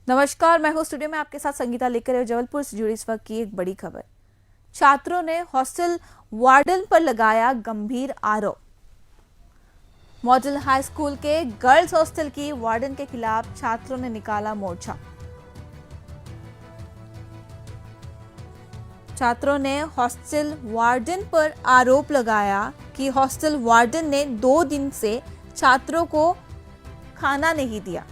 नमस्कार, मैं हूं स्टूडियो में आपके साथ संगीता लेकर आए जबलपुर से जुड़ी इस वक्त की एक बड़ी खबर। छात्रों ने हॉस्टल वार्डन पर लगाया गंभीर आरोप। मॉडल हाई स्कूल के गर्ल्स हॉस्टल की वार्डन के खिलाफ छात्रों ने निकाला मोर्चा। छात्रों ने हॉस्टल वार्डन पर आरोप लगाया कि हॉस्टल वार्डन ने 2 दिन से छात्रों को खाना नहीं दिया।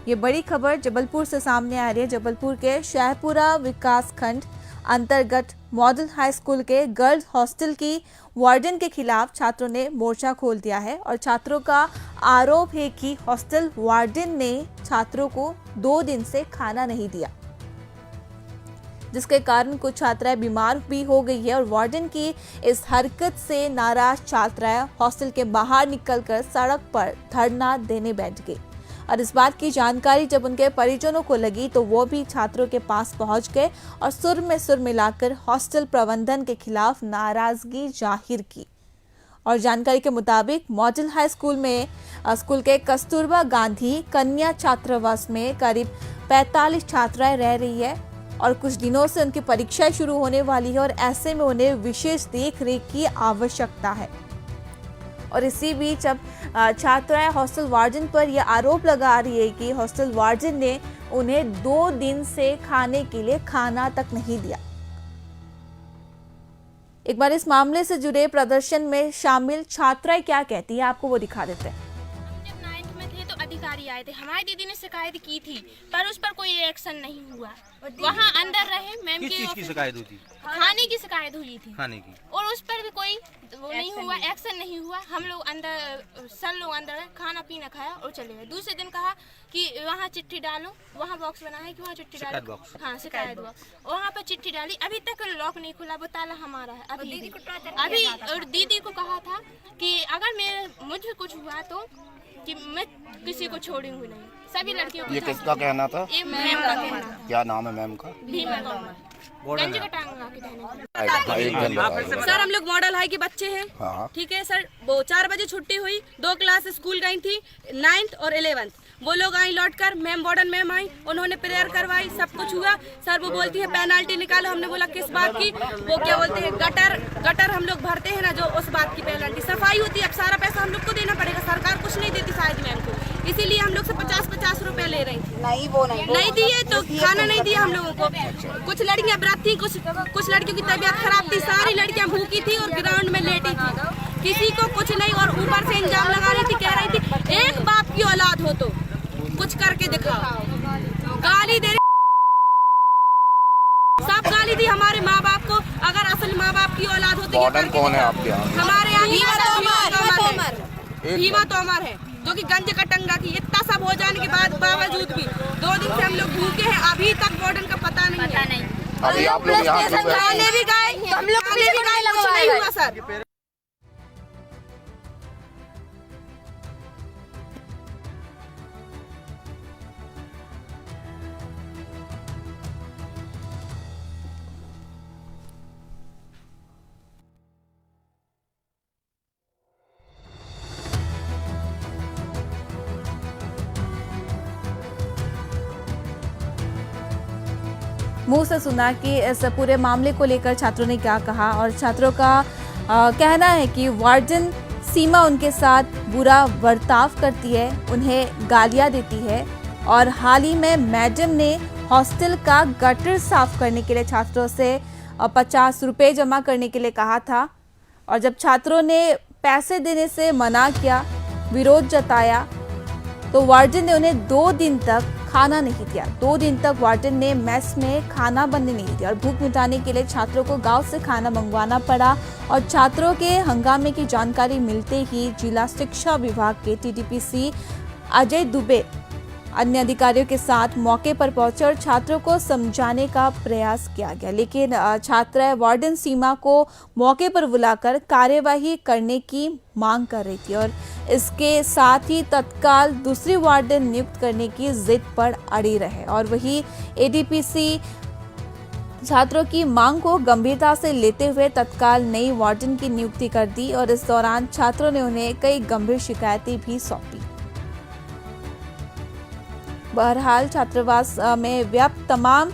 ये बड़ी खबर जबलपुर से सामने आ रही है। जबलपुर के शाहपुरा विकास खंड अंतर्गत मॉडल हाई स्कूल के गर्ल्स हॉस्टल की वार्डन के खिलाफ छात्रों ने मोर्चा खोल दिया है और छात्रों का आरोप है कि हॉस्टल वार्डन ने छात्रों को 2 दिन से खाना नहीं दिया, जिसके कारण कुछ छात्राएं बीमार भी हो गई है और वार्डन की इस हरकत से नाराज छात्राएं हॉस्टल के बाहर निकलकर सड़क पर धरना देने बैठ गई। और इस बात की जानकारी जब उनके परिजनों को लगी तो वो भी छात्रों के पास पहुंच गए और सुर में सुर मिलाकर हॉस्टल प्रबंधन के खिलाफ नाराजगी जाहिर की। और जानकारी के मुताबिक मॉडल हाई स्कूल में स्कूल के कस्तूरबा गांधी कन्या छात्रावास में करीब 45 छात्राएं रह रही है और कुछ दिनों से उनकी परीक्षाएं शुरू होने वाली है और ऐसे में उन्हें विशेष देखरेख की आवश्यकता है। और इसी बीच अब छात्राएं हॉस्टल वार्डन पर यह आरोप लगा रही है कि हॉस्टल वार्डन ने उन्हें 2 दिन से खाने के लिए खाना तक नहीं दिया। एक बार इस मामले से जुड़े प्रदर्शन में शामिल छात्राएं क्या कहती है, आपको वो दिखा देते हैं। जब 9th में थे तो अधिकारी आए थे, हमारी दीदी ने शिकायत की थी पर उस पर कोई एक्शन नहीं हुआ। वहाँ अंदर रहे मैम किस चीज की शिकायत हुई थी? खाने की शिकायत हुई थी खाने की, और उस पर भी कोई वो नहीं हुआ, एक्शन नहीं हुआ। हम लोग अंदर सर लोग अंदर खाना पीना खाया और चले गए। दूसरे दिन कहा कि वहाँ चिट्ठी डालो, वहाँ बॉक्स बना है कि वहाँ चिट्ठी डालो। हाँ, शिकायत बॉक्स, वहाँ पर चिट्ठी डाली। अभी तक लॉक नहीं खुला, वो ताला हमारा है अभी। और दीदी को कहा था कि अगर मुझे कुछ हुआ तो कि मैं किसी को छोड़ूंगी नहीं, सभी लड़कियों को। ये किसका कहना था? ये मैम का कहना था। क्या नाम है मैम का? भीमा गंज का टांगा के सर हम लोग मॉडल हाई के बच्चे हैं। हाँ। ठीक है सर, वो 4 बजे छुट्टी हुई, 2 क्लास स्कूल गई थी, 9th और 11th। वो लोग आई लौट कर, मैम वार्डन मैम आई, उन्होंने प्रेयर करवाई, सब कुछ हुआ। सर वो बोलती है पेनाल्टी निकालो। हमने बोला किस बात की? वो क्या बोलते हैं गटर हम लोग भरते हैं ना, जो उस बात की पेनाल्टी। सफाई होती है, अब सारा पैसा हम लोग को देना पड़ेगा, सरकार कुछ नहीं देती शायद मैम को, इसीलिए हम लोग से 50-50 रुपए ले रही थी। नहीं दिए तो खाना नहीं दिया हम लोगों को। कुछ लड़कियां व्रत थी, कुछ लड़कियों की तबीयत खराब थी, सारी लड़कियां भूखी थी और ग्राउंड में लेटी थी, किसी को कुछ नहीं। और ऊपर से इंजाम लगा रही थी, कह रही थी एक बाप की औलाद हो तो कुछ करके दिखाओ। गाली दे रही, सब गाली दी हमारे माँ बाप को। अगर असल माँ बाप की औलाद होती वार्डन कौन है आपके यहाँ? हमारे यहाँ भीमा तोमर है, जो कि गंज का टंगा की। इतना सब हो जाने के बावजूद भी 2 दिन से हम लोग भूखे हैं, अभी तक वार्डन का पता नहीं है। अभी आप लोग यहाँ क्यों बैठे? खाने भी गए, हम लोग खाने भी गए, कुछ नहीं हुआ सर। मुंह से सुना कि इस पूरे मामले को लेकर छात्रों ने क्या कहा। और छात्रों का कहना है कि वार्डन सीमा उनके साथ बुरा बर्ताव करती है, उन्हें गालियां देती है और हाल ही में मैडम ने हॉस्टल का गटर साफ करने के लिए छात्रों से 50 रुपये जमा करने के लिए कहा था। और जब छात्रों ने पैसे देने से मना किया, विरोध जताया, तो वार्डन ने उन्हें 2 दिन तक खाना नहीं दिया। 2 दिन तक वार्डन ने मेस में खाना बनने नहीं दिया और भूख मिटाने के लिए छात्रों को गांव से खाना मंगवाना पड़ा। और छात्रों के हंगामे की जानकारी मिलते ही जिला शिक्षा विभाग के टीटीपीसी अजय दुबे अन्य अधिकारियों के साथ मौके पर पहुंचे और छात्रों को समझाने का प्रयास किया गया, लेकिन छात्राएं वार्डन सीमा को मौके पर बुलाकर कार्यवाही करने की मांग कर रही थी और इसके साथ ही तत्काल दूसरी वार्डन नियुक्त करने की जिद पर अड़ी रहे। और वही एडीपीसी छात्रों की मांग को गंभीरता से लेते हुए तत्काल नई वार्डन की नियुक्ति कर दी और इस दौरान छात्रों ने उन्हें कई गंभीर शिकायतें भी सौंपी। बहरहाल छात्रावास में व्याप्त तमाम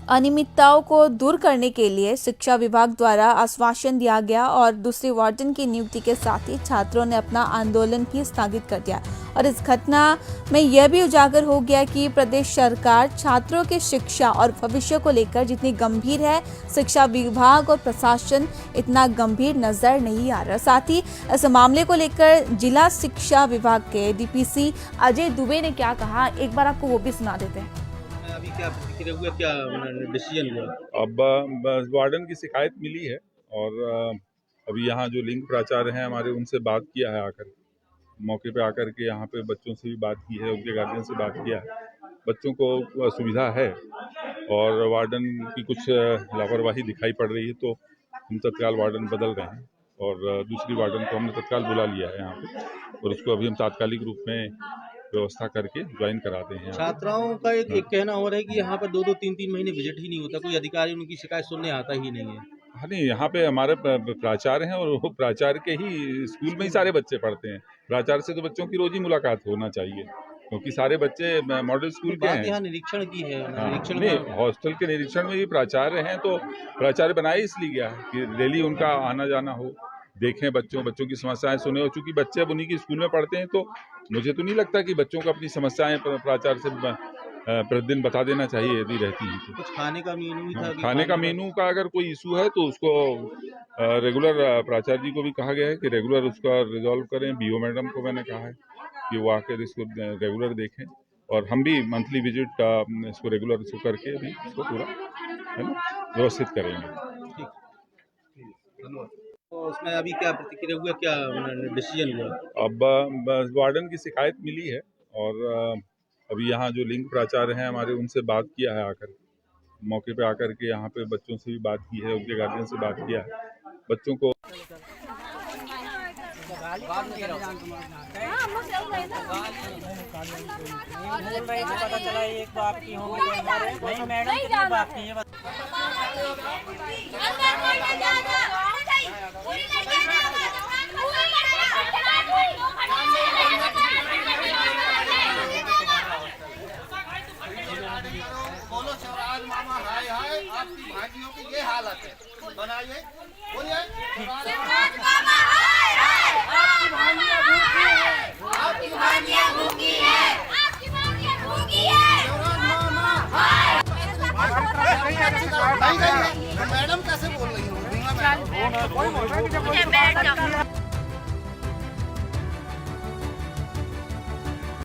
अनियमितताओं को दूर करने के लिए शिक्षा विभाग द्वारा आश्वासन दिया गया और दूसरे वार्डन की नियुक्ति के साथ ही छात्रों ने अपना आंदोलन भी स्थगित कर दिया। और इस घटना में यह भी उजागर हो गया कि प्रदेश सरकार छात्रों के शिक्षा और भविष्य को लेकर जितनी गंभीर है, शिक्षा विभाग और प्रशासन इतना गंभीर नजर नहीं आ रहा। साथ ही इस मामले को लेकर जिला शिक्षा विभाग के डीपीसी अजय दुबे ने क्या कहा, एक बार आपको वो भी सुना देते हैं। अभी क्या प्रतिक्रिया हुआ, क्या डिसीजन हुआ? अब वार्डन की शिकायत मिली है और अभी यहाँ जो लिंग प्राचार्य हैं हमारे, उनसे बात किया है, आकर मौके पे आकर के यहाँ पे बच्चों से भी बात की है, उनके गार्जियन से बात किया है। बच्चों को सुविधा है और वार्डन की कुछ लापरवाही दिखाई पड़ रही है तो हम तत्काल वार्डन बदल रहे हैं और दूसरी वार्डन को हमने तत्काल बुला लिया है यहाँ पे और उसको अभी हम तात्कालिक रूप में व्यवस्था करके ज्वाइन कराते हैं। छात्राओं का एक कहना हो रहा है कि यहाँ पर 2-2, 3-3 महीने विजिट ही नहीं होता, कोई अधिकारी उनकी शिकायत सुनने आता ही नहीं है। हाँ नहीं, यहाँ पे हमारे प्राचार्य हैं और वो प्राचार्य के ही स्कूल में ही सारे बच्चे पढ़ते हैं। प्राचार्य से तो बच्चों की रोज ही मुलाकात होना चाहिए क्योंकि सारे बच्चे मॉडल स्कूल के हैं। यहाँ निरीक्षण की है, निरीक्षण नहीं, हॉस्टल के निरीक्षण में भी प्राचार्य हैं तो प्राचार्य बनाया इसलिए गया है कि डेली उनका आना जाना हो, देखें बच्चों की समस्याएं सुने। और चूंकि बच्चे अब उन्हीं की स्कूल में पढ़ते हैं तो मुझे तो नहीं लगता कि बच्चों को अपनी समस्याएं प्राचार्य से प्रतिदिन बता देना चाहिए यदि रहती है तो। कुछ खाने का मेनू भी था? खाने का मेनू का अगर कोई इशू है तो उसको रेगुलर प्राचार्य जी को भी कहा गया है कि रेगुलर उसका रिजॉल्व करें। बीओ मैडम को मैंने कहा है कि वो आकर इसको रेगुलर देखें और हम भी मंथली विजिट इसको रेगुलर इसको करके अभी इसको पूरा है ना व्यवस्थित करेंगे। तो उसमें अभी क्या प्रतिक्रिया हुआ, क्या डिसीजन हुआ? अब वार्डन की शिकायत मिली है और अभी यहाँ जो लिंग प्राचार्य हैं हमारे, उनसे बात किया है, आकर मौके पे आकर के यहाँ पे बच्चों से भी बात की है, उनके गार्जियन से बात किया है। बच्चों को पता चला एक तो आपकी होंगी नहीं मैडम, कितनी बात की है? बोलो शिवराज मामा हाय हाय, आपकी भांजियों की ये हालत है, बनाइए बोलिए शिवराज मामा हाय हाय, आपकी भांजियां भूखी है, आपकी भांजियां भूखी है, आपकी भांजियां भूखी है, शिवराज मामा हाय। मैडम कैसे बोल रही हूँ?